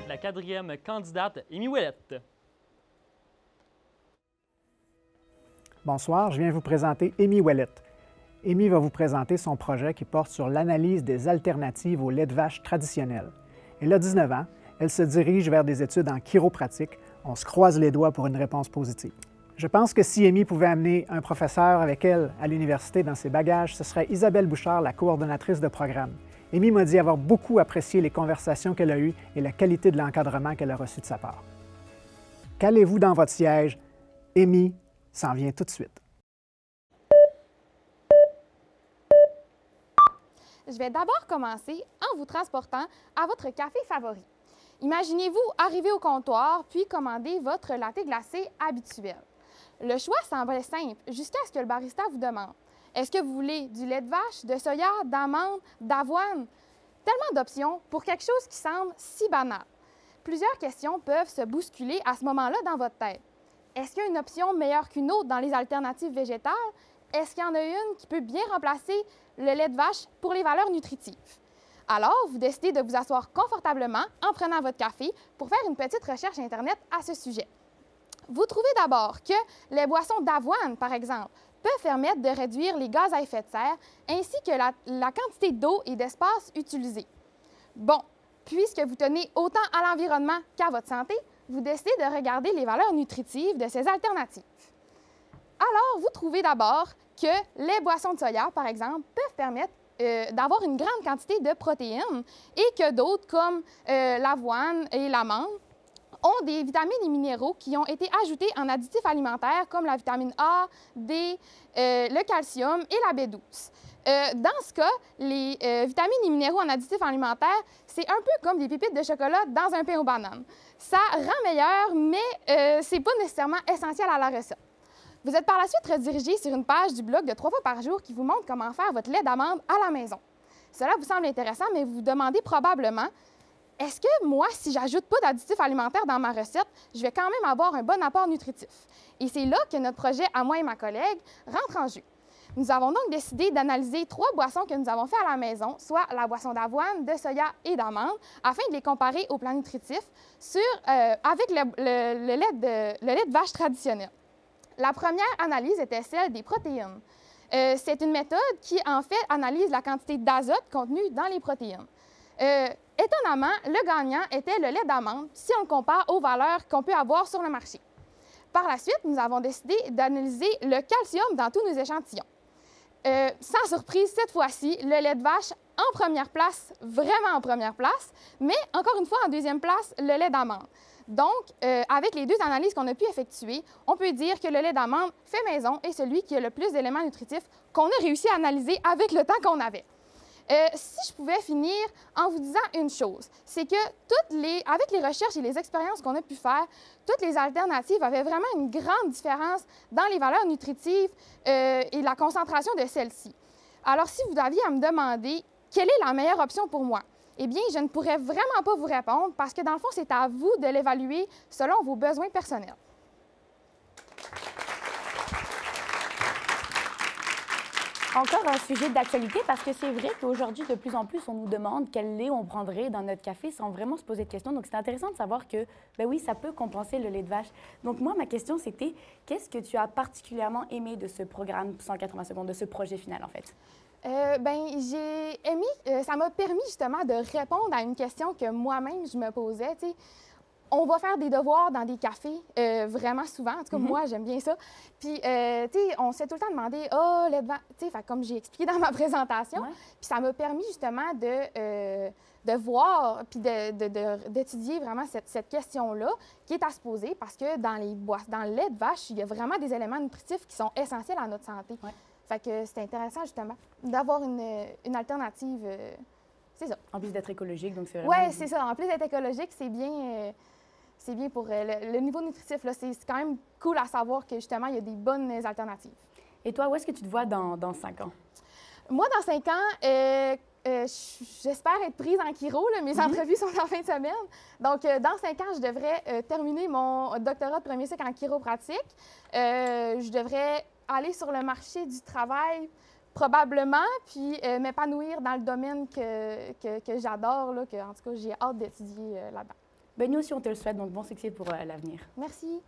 la quatrième candidate, Amy Ouellette. Bonsoir, je viens vous présenter Amy Ouellette. Amy va vous présenter son projet qui porte sur l'analyse des alternatives au lait de vache traditionnel. Elle a 19 ans, elle se dirige vers des études en chiropratique. On se croise les doigts pour une réponse positive. Je pense que si Amy pouvait amener un professeur avec elle à l'université dans ses bagages, ce serait Isabelle Bouchard, la coordonnatrice de programme. Amy m'a dit avoir beaucoup apprécié les conversations qu'elle a eues et la qualité de l'encadrement qu'elle a reçu de sa part. Calez-vous dans votre siège. Amy s'en vient tout de suite. Je vais d'abord commencer en vous transportant à votre café favori. Imaginez-vous arriver au comptoir puis commander votre latte glacé habituel. Le choix semble simple jusqu'à ce que le barista vous demande: est-ce que vous voulez du lait de vache, de soya, d'amande, d'avoine? Tellement d'options pour quelque chose qui semble si banal. Plusieurs questions peuvent se bousculer à ce moment-là dans votre tête. Est-ce qu'il y a une option meilleure qu'une autre dans les alternatives végétales? Est-ce qu'il y en a une qui peut bien remplacer le lait de vache pour les valeurs nutritives? Alors, vous décidez de vous asseoir confortablement en prenant votre café pour faire une petite recherche Internet à ce sujet. Vous trouvez d'abord que les boissons d'avoine, par exemple, peuvent permettre de réduire les gaz à effet de serre ainsi que la quantité d'eau et d'espace utilisée. Bon, puisque vous tenez autant à l'environnement qu'à votre santé, vous décidez de regarder les valeurs nutritives de ces alternatives. Alors, vous trouvez d'abord que les boissons de soya, par exemple, peuvent permettre d'avoir une grande quantité de protéines et que d'autres, comme l'avoine et l'amande, ont des vitamines et minéraux qui ont été ajoutés en additifs alimentaires comme la vitamine A, D, le calcium et la B12. Dans ce cas, les vitamines et minéraux en additifs alimentaires, c'est un peu comme des pépites de chocolat dans un pain aux bananes. Ça rend meilleur, mais ce n'est pas nécessairement essentiel à la recette. Vous êtes par la suite redirigé sur une page du blog de 3 fois par jour qui vous montre comment faire votre lait d'amande à la maison. Cela vous semble intéressant, mais vous vous demandez probablement: est-ce que moi, si j'ajoute pas d'additifs alimentaires dans ma recette, je vais quand même avoir un bon apport nutritif? Et c'est là que notre projet, à moi et ma collègue, rentre en jeu. Nous avons donc décidé d'analyser 3 boissons que nous avons fait à la maison, soit la boisson d'avoine, de soya et d'amande, afin de les comparer au plan nutritif avec le lait de vache traditionnel. La première analyse était celle des protéines. C'est une méthode qui, en fait, analyse la quantité d'azote contenue dans les protéines. Étonnamment, le gagnant était le lait d'amande si on le compare aux valeurs qu'on peut avoir sur le marché. Par la suite, nous avons décidé d'analyser le calcium dans tous nos échantillons. Sans surprise, cette fois-ci, le lait de vache en première place, vraiment en première place, mais encore une fois, en deuxième place, le lait d'amande. Donc, avec les 2 analyses qu'on a pu effectuer, on peut dire que le lait d'amande fait maison est celui qui a le plus d'éléments nutritifs qu'on a réussi à analyser avec le temps qu'on avait. Si je pouvais finir en vous disant une chose, c'est que avec les recherches et les expériences qu'on a pu faire, toutes les alternatives avaient vraiment une grande différence dans les valeurs nutritives et la concentration de celles-ci. Alors, si vous aviez à me demander quelle est la meilleure option pour moi, eh bien, je ne pourrais vraiment pas vous répondre parce que, dans le fond, c'est à vous de l'évaluer selon vos besoins personnels. Encore un sujet d'actualité parce que c'est vrai qu'aujourd'hui, de plus en plus, on nous demande quel lait on prendrait dans notre café sans vraiment se poser de questions. Donc, c'est intéressant de savoir que, ben oui, ça peut compenser le lait de vache. Donc, moi, ma question, c'était qu'est-ce que tu as particulièrement aimé de ce programme 180 secondes, de ce projet final, en fait? J'ai aimé, ça m'a permis justement de répondre à une question que moi-même je me posais. Tu sais, on va faire des devoirs dans des cafés vraiment souvent. En tout cas, moi, j'aime bien ça. Puis, tu sais, on se fait tout le temps demander: oh, lait de vache, tu sais, comme j'ai expliqué dans ma présentation. Ouais. Puis, ça m'a permis justement de voir puis d'étudier vraiment cette question-là qui est à se poser parce que dans le lait de vache, il y a vraiment des éléments nutritifs qui sont essentiels à notre santé. Ouais. Fait que c'est intéressant, justement, d'avoir une alternative. C'est ça. En plus d'être écologique, donc c'est vraiment... Oui, c'est ça. En plus d'être écologique, c'est bien pour le niveau nutritif. C'est quand même cool à savoir que, justement, il y a des bonnes alternatives. Et toi, où est-ce que tu te vois dans 5 ans? Moi, dans 5 ans, j'espère être prise en chiro. Là. Mes entrevues sont en fin de semaine. Donc, dans 5 ans, je devrais terminer mon doctorat de premier cycle en chiropratique. Je devrais aller sur le marché du travail probablement, puis m'épanouir dans le domaine que j'adore, là, en tout cas, j'ai hâte d'étudier là-dedans. Ben, nous aussi, on te le souhaite, donc bon succès pour l'avenir. Merci.